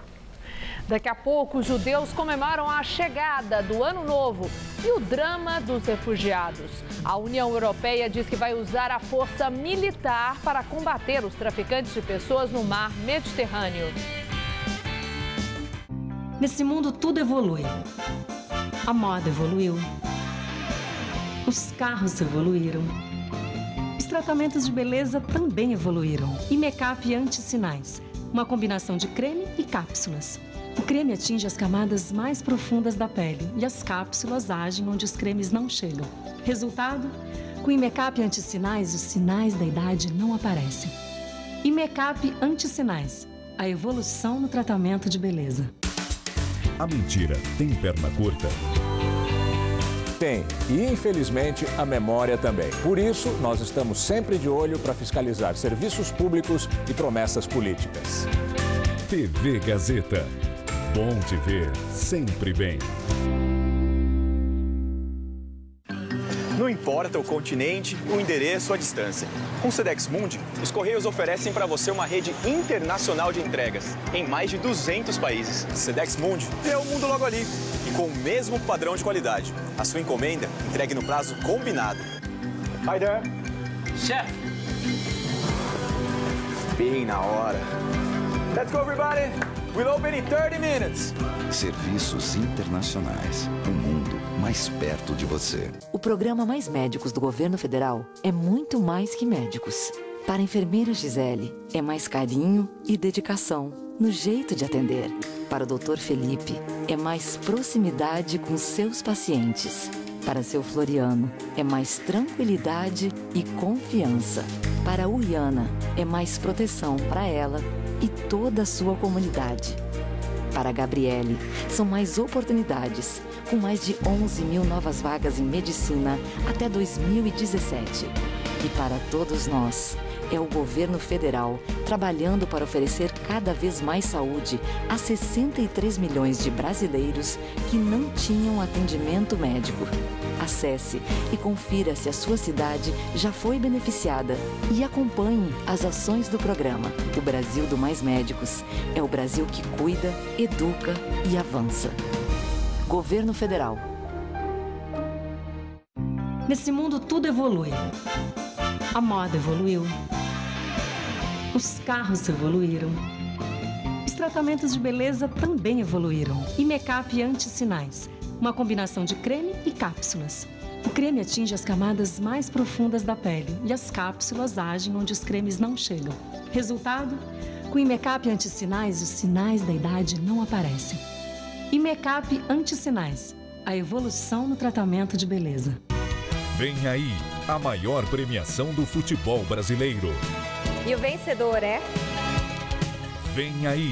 Daqui a pouco, os judeus comemoram a chegada do Ano Novo e o drama dos refugiados. A União Europeia diz que vai usar a força militar para combater os traficantes de pessoas no mar Mediterrâneo. Nesse mundo, tudo evolui. A moda evoluiu. Os carros evoluíram. Os tratamentos de beleza também evoluíram. E make-up anti-sinais. Uma combinação de creme e cápsulas. O creme atinge as camadas mais profundas da pele e as cápsulas agem onde os cremes não chegam. Resultado? Com o Imecap Anti-Sinais, os sinais da idade não aparecem. Imecap Anti-Sinais, a evolução no tratamento de beleza. A mentira tem perna curta? Tem, e infelizmente a memória também. Por isso, nós estamos sempre de olho para fiscalizar serviços públicos e promessas políticas. TV Gazeta. Bom te ver sempre bem. Não importa o continente, o endereço, a distância. Com o Sedex Mundi, os Correios oferecem para você uma rede internacional de entregas em mais de 200 países. Sedex Mundi é o mundo logo ali e com o mesmo padrão de qualidade. A sua encomenda entregue no prazo combinado. Hi there. Chef. Bem na hora. Let's go, everybody. We'll open in 30 minutes. Serviços internacionais. Um mundo mais perto de você. O programa Mais Médicos do Governo Federal é muito mais que médicos. Para a enfermeira Gisele, é mais carinho e dedicação no jeito de atender. Para o Dr. Felipe, é mais proximidade com seus pacientes. Para seu Floriano, é mais tranquilidade e confiança. Para a Uiana, é mais proteção para ela e toda a sua comunidade. Para a Gabriele, são mais oportunidades, com mais de 11 mil novas vagas em medicina até 2017. E para todos nós, é o governo federal trabalhando para oferecer cada vez mais saúde a 63 milhões de brasileiros que não tinham atendimento médico. Acesse e confira se a sua cidade já foi beneficiada e acompanhe as ações do programa. O Brasil do Mais Médicos é o Brasil que cuida, educa e avança. Governo Federal. Nesse mundo tudo evolui. A moda evoluiu. Os carros evoluíram. Os tratamentos de beleza também evoluíram. E make-up anti-sinais. Uma combinação de creme e cápsulas. O creme atinge as camadas mais profundas da pele e as cápsulas agem onde os cremes não chegam. Resultado? Com o make-up anti-sinais, os sinais da idade não aparecem. E make-up anti-sinais. A evolução no tratamento de beleza. Vem aí a maior premiação do futebol brasileiro. E o vencedor é? Vem aí,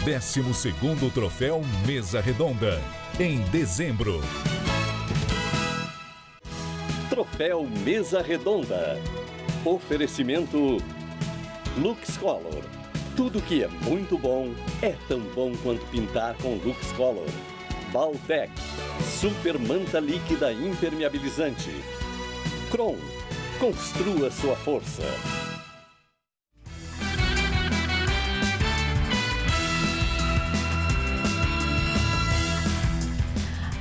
12º Troféu Mesa Redonda, em dezembro. Troféu Mesa Redonda. Oferecimento LuxColor. Tudo que é muito bom é tão bom quanto pintar com LuxColor. Baltec. Super manta líquida impermeabilizante. Kron. Construa sua força.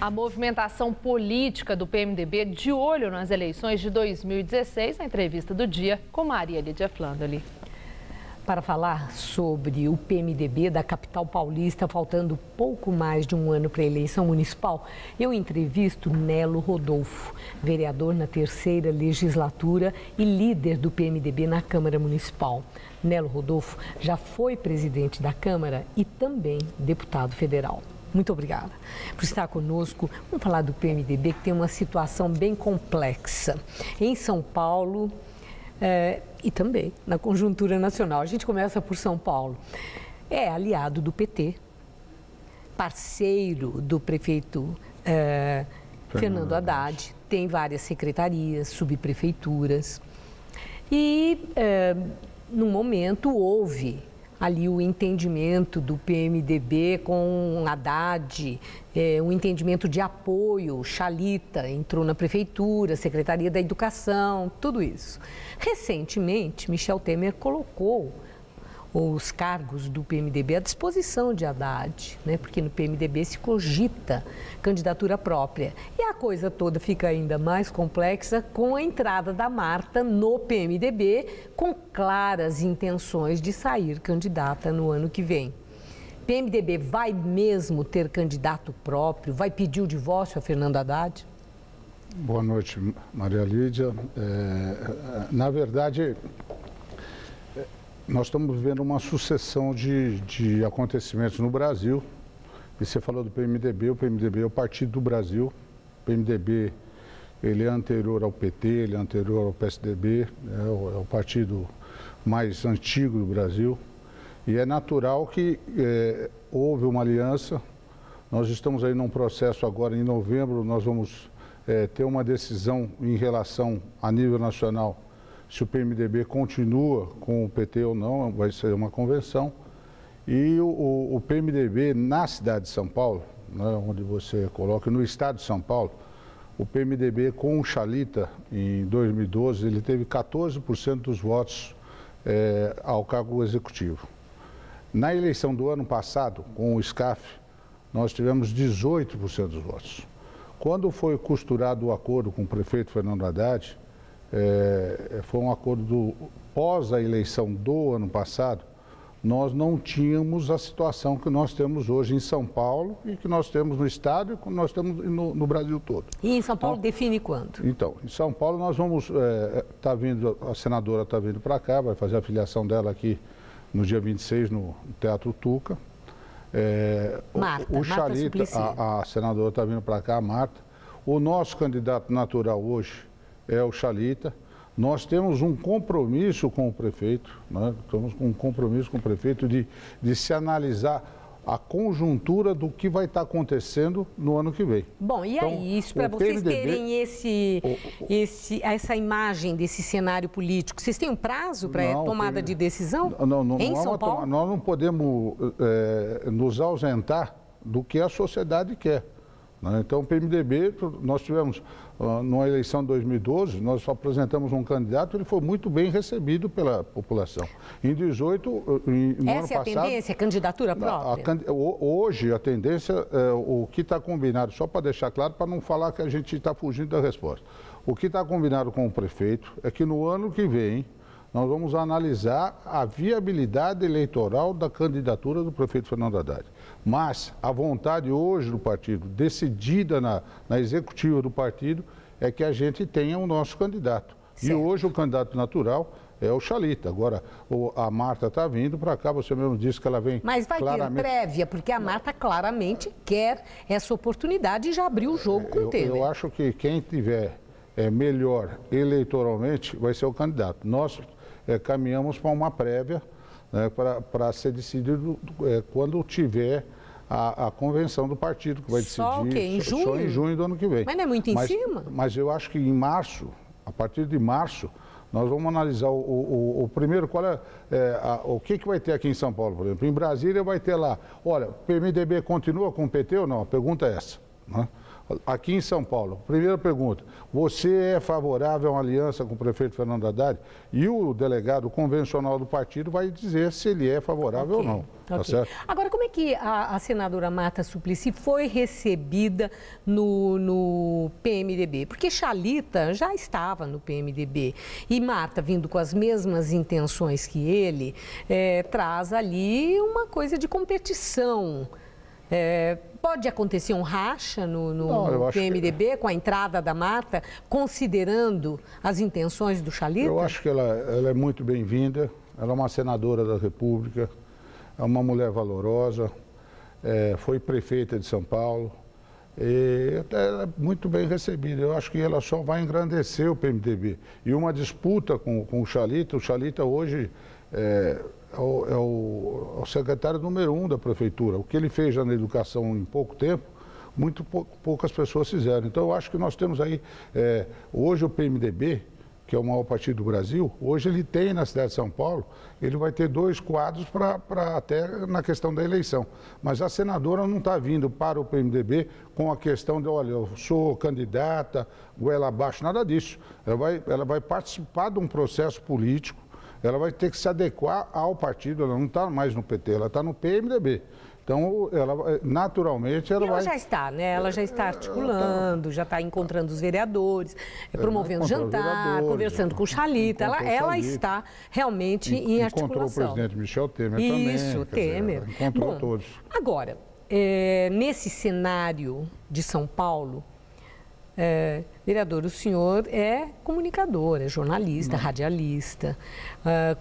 A movimentação política do PMDB de olho nas eleições de 2016, na entrevista do dia com Maria Lídia Flandoli. Para falar sobre o PMDB da capital paulista, faltando pouco mais de um ano para a eleição municipal, eu entrevisto Nelo Rodolfo, vereador na 3ª legislatura e líder do PMDB na Câmara Municipal. Nelo Rodolfo já foi presidente da Câmara e também deputado federal. Muito obrigada por estar conosco. Vamos falar do PMDB, que tem uma situação bem complexa. Em São Paulo e também na conjuntura nacional. A gente começa por São Paulo. É aliado do PT, parceiro do prefeito Fernando Haddad, tem várias secretarias, subprefeituras. E, no momento, houve ali o entendimento do PMDB com Haddad, um entendimento de apoio. Chalita entrou na prefeitura, Secretaria da Educação, tudo isso. Recentemente, Michel Temer colocou os cargos do PMDB à disposição de Haddad, né? Porque no PMDB se cogita candidatura própria. E a coisa toda fica ainda mais complexa com a entrada da Marta no PMDB, com claras intenções de sair candidata no ano que vem. PMDB vai mesmo ter candidato próprio? Vai pedir o divórcio a Fernando Haddad? Boa noite, Maria Lídia. Na verdade, nós estamos vivendo uma sucessão de acontecimentos no Brasil. E você falou do PMDB, o PMDB é o Partido do Brasil. O PMDB, ele é anterior ao PT, ele é anterior ao PSDB, é o partido mais antigo do Brasil. E é natural que houve uma aliança. Nós estamos aí num processo agora, em novembro, nós vamos ter uma decisão em relação a nível nacional, se o PMDB continua com o PT ou não, vai ser uma convenção. E o PMDB na cidade de São Paulo, né, onde você coloca, no estado de São Paulo, o PMDB com o Chalita, em 2012, ele teve 14% dos votos ao cargo executivo. Na eleição do ano passado, com o SCAF, nós tivemos 18% dos votos. Quando foi costurado o acordo com o prefeito Fernando Haddad, foi um acordo pós a eleição do ano passado, nós não tínhamos a situação que nós temos hoje em São Paulo e que nós temos no estado e que nós temos no Brasil todo. E em São Paulo define quando? Então, em São Paulo nós vamos, a senadora está vindo para cá, vai fazer a filiação dela aqui no dia 26 no Teatro Tuca. O Chalita, a senadora está vindo para cá, a Marta. O nosso candidato natural hoje é o Chalita. Nós temos um compromisso com o prefeito, né? Estamos com um compromisso com o prefeito de se analisar a conjuntura do que vai estar acontecendo no ano que vem. Bom, e aí, isso para vocês terem essa imagem desse cenário político, vocês têm um prazo para tomada de decisão em São Paulo? Nós não podemos nos ausentar do que a sociedade quer. Então, o PMDB, nós tivemos, numa eleição de 2012, nós só apresentamos um candidato, ele foi muito bem recebido pela população. Em 2018, no ano passado... Essa é a tendência, candidatura própria? Hoje, a tendência, o que está combinado, só para deixar claro, para não falar que a gente está fugindo da resposta. O que está combinado com o prefeito é que no ano que vem, nós vamos analisar a viabilidade eleitoral da candidatura do prefeito Fernando Haddad. Mas a vontade hoje do partido, decidida na executiva do partido, é que a gente tenha o nosso candidato. Certo. E hoje o candidato natural é o Chalita. Agora, a Marta está vindo para cá, você mesmo disse que ela vem. Mas vai ter prévia, porque a Marta claramente quer essa oportunidade e já abriu o jogo com o Temer. Eu acho que quem tiver melhor eleitoralmente vai ser o candidato. Nós caminhamos para uma prévia, né, para ser decidido quando tiver a convenção do partido, que vai decidir só em junho do ano que vem. Mas não é muito em cima? Mas eu acho que em março, a partir de março, nós vamos analisar o primeiro, o que vai ter aqui em São Paulo, por exemplo. Em Brasília vai ter lá, olha, o PMDB continua com o PT ou não? A pergunta é essa, né? Aqui em São Paulo, primeira pergunta, você é favorável a uma aliança com o prefeito Fernando Haddad? E o delegado convencional do partido vai dizer se ele é favorável ou não. Tá certo? Agora, como é que a senadora Marta Suplicy foi recebida no PMDB? Porque Chalita já estava no PMDB e Marta, vindo com as mesmas intenções que ele, traz ali uma coisa de competição. Pode acontecer um racha no PMDB com a entrada da Marta, considerando as intenções do Chalita? Eu acho que ela é muito bem-vinda, ela é uma senadora da República, é uma mulher valorosa, foi prefeita de São Paulo, ela é muito bem recebida. Eu acho que ela só vai engrandecer o PMDB. E uma disputa com o Chalita hoje é o secretário número 1 da prefeitura. O que ele fez já na educação em pouco tempo, poucas pessoas fizeram. Então, eu acho que nós temos aí, hoje o PMDB, que é o maior partido do Brasil, hoje ele tem na cidade de São Paulo, ele vai ter 2 quadros para até na questão da eleição. Mas a senadora não está vindo para o PMDB com a questão de, olha, eu sou candidata, goela abaixo, nada disso. Ela vai participar de um processo político, ela vai ter que se adequar ao partido, ela não está mais no PT, ela está no PMDB. Então, naturalmente, ela vai... Ela já está, né? Ela já está articulando, já está encontrando os vereadores, promovendo jantar, conversando com o Chalita. Ela está realmente em articulação. Encontrou o presidente Michel Temer também. Isso, Temer. Encontrou todos. Agora, nesse cenário de São Paulo, vereador, o senhor é comunicador, é jornalista, radialista.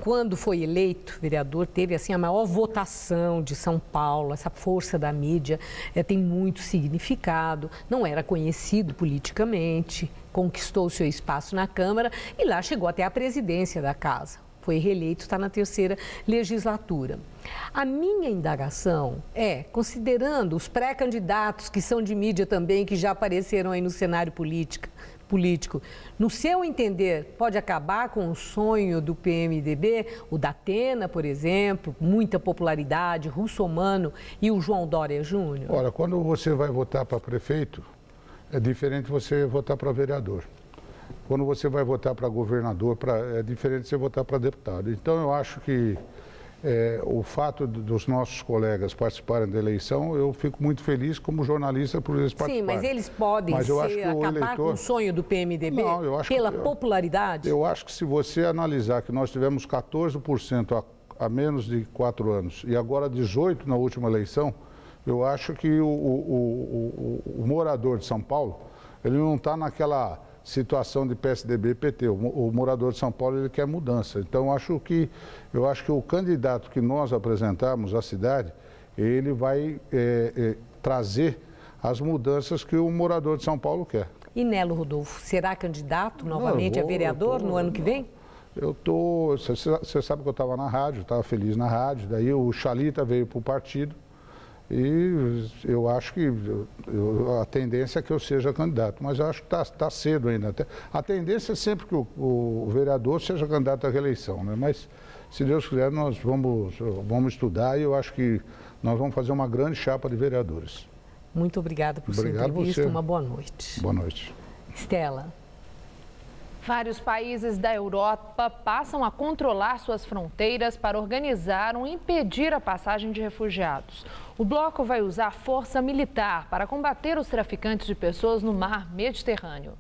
Quando foi eleito vereador, teve assim a maior votação de São Paulo, essa força da mídia tem muito significado, não era conhecido politicamente, conquistou o seu espaço na Câmara e lá chegou até a presidência da casa. Foi reeleito, está na 3ª legislatura. A minha indagação considerando os pré-candidatos que são de mídia também, que já apareceram aí no cenário político, no seu entender, pode acabar com o sonho do PMDB, o da Atena, por exemplo, muita popularidade, Russomano e o João Dória Júnior? Olha, quando você vai votar para prefeito, é diferente você votar para vereador. Quando você vai votar para governador, é diferente de você votar para deputado. Então, eu acho que o fato dos nossos colegas participarem da eleição, eu fico muito feliz como jornalista por eles participarem. Sim, mas eles podem acabar com o sonho do PMDB pela popularidade? Eu acho que se você analisar que nós tivemos 14% há menos de 4 anos e agora 18 na última eleição, eu acho que o morador de São Paulo, ele não está naquela situação de PSDB e PT. O morador de São Paulo, ele quer mudança. Então, eu acho que o candidato que nós apresentamos à cidade, ele vai trazer as mudanças que o morador de São Paulo quer. E Nelo Rodolfo, será candidato novamente a vereador no ano que vem? Você sabe que eu estava na rádio, estava feliz na rádio, daí o Chalita veio para o partido e eu acho que a tendência é que eu seja candidato, mas eu acho que está cedo ainda. A tendência é sempre que o vereador seja candidato à reeleição, né? Mas se Deus quiser nós vamos estudar e eu acho que nós vamos fazer uma grande chapa de vereadores. Muito obrigada por sua entrevista, uma boa noite. Boa noite. Estela. Vários países da Europa passam a controlar suas fronteiras para organizar ou impedir a passagem de refugiados. O bloco vai usar força militar para combater os traficantes de pessoas no mar Mediterrâneo.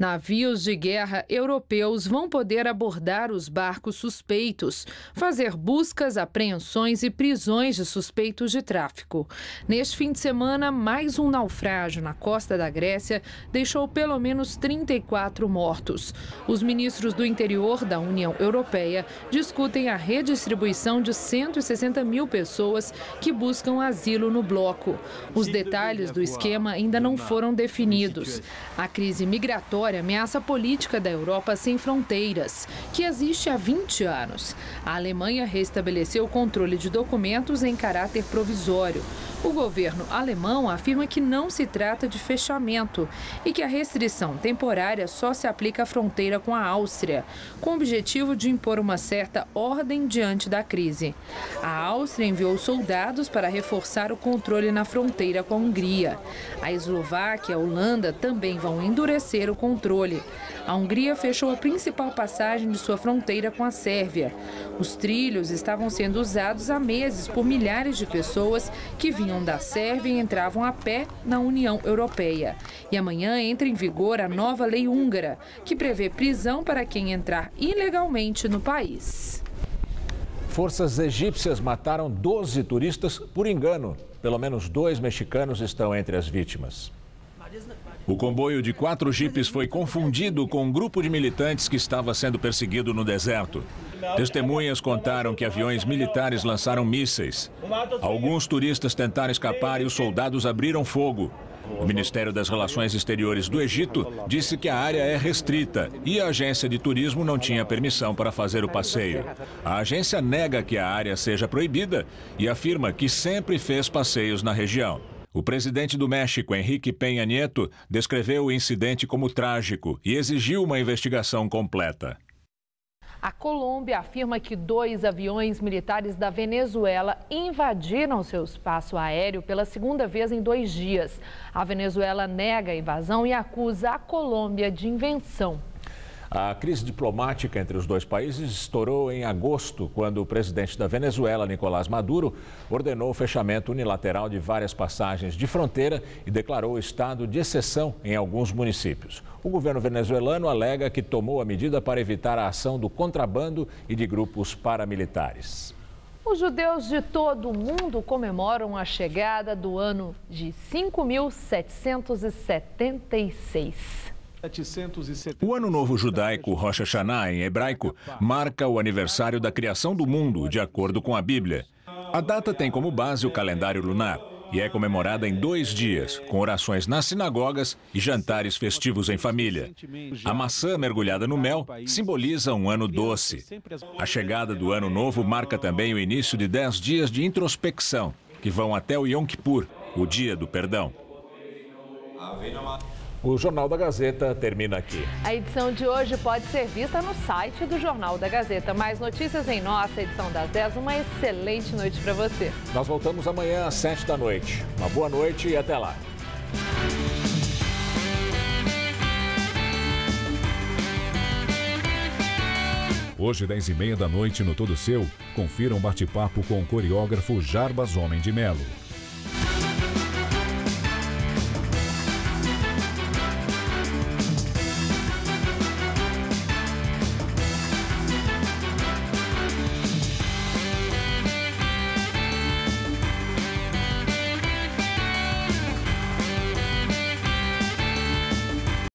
Navios de guerra europeus vão poder abordar os barcos suspeitos, fazer buscas, apreensões e prisões de suspeitos de tráfico. Neste fim de semana, mais um naufrágio na costa da Grécia deixou pelo menos 34 mortos. Os ministros do interior da União Europeia discutem a redistribuição de 160 mil pessoas que buscam asilo no bloco. Os detalhes do esquema ainda não foram definidos. A crise migratória ameaça a política da Europa sem fronteiras, que existe há 20 anos. A Alemanha restabeleceu o controle de documentos em caráter provisório. O governo alemão afirma que não se trata de fechamento e que a restrição temporária só se aplica à fronteira com a Áustria, com o objetivo de impor uma certa ordem diante da crise. A Áustria enviou soldados para reforçar o controle na fronteira com a Hungria. A Eslováquia e a Holanda também vão endurecer o controle. A Hungria fechou a principal passagem de sua fronteira com a Sérvia. Os trilhos estavam sendo usados há meses por milhares de pessoas que vinham da Sérvia e entravam a pé na União Europeia. E amanhã entra em vigor a nova lei húngara, que prevê prisão para quem entrar ilegalmente no país. Forças egípcias mataram 12 turistas por engano. Pelo menos 2 mexicanos estão entre as vítimas. O comboio de 4 jipes foi confundido com um grupo de militantes que estava sendo perseguido no deserto. Testemunhas contaram que aviões militares lançaram mísseis. Alguns turistas tentaram escapar e os soldados abriram fogo. O Ministério das Relações Exteriores do Egito disse que a área é restrita e a agência de turismo não tinha permissão para fazer o passeio. A agência nega que a área seja proibida e afirma que sempre fez passeios na região. O presidente do México, Enrique Peña Nieto, descreveu o incidente como trágico e exigiu uma investigação completa. A Colômbia afirma que 2 aviões militares da Venezuela invadiram seu espaço aéreo pela segunda vez em 2 dias. A Venezuela nega a invasão e acusa a Colômbia de invenção. A crise diplomática entre os 2 países estourou em agosto, quando o presidente da Venezuela, Nicolás Maduro, ordenou o fechamento unilateral de várias passagens de fronteira e declarou estado de exceção em alguns municípios. O governo venezuelano alega que tomou a medida para evitar a ação do contrabando e de grupos paramilitares. Os judeus de todo o mundo comemoram a chegada do ano de 5.776. O Ano Novo Judaico, Rosh Hashanah, em hebraico, marca o aniversário da criação do mundo, de acordo com a Bíblia. A data tem como base o calendário lunar e é comemorada em 2 dias, com orações nas sinagogas e jantares festivos em família. A maçã mergulhada no mel simboliza um ano doce. A chegada do Ano Novo marca também o início de 10 dias de introspecção, que vão até o Yom Kippur, o dia do perdão. O Jornal da Gazeta termina aqui. A edição de hoje pode ser vista no site do Jornal da Gazeta. Mais notícias em nossa edição das 10. Uma excelente noite para você. Nós voltamos amanhã às 7 da noite. Uma boa noite e até lá. Hoje, 10h30 da noite, no Todo Seu, confira um bate-papo com o coreógrafo Jarbas Homem de Melo.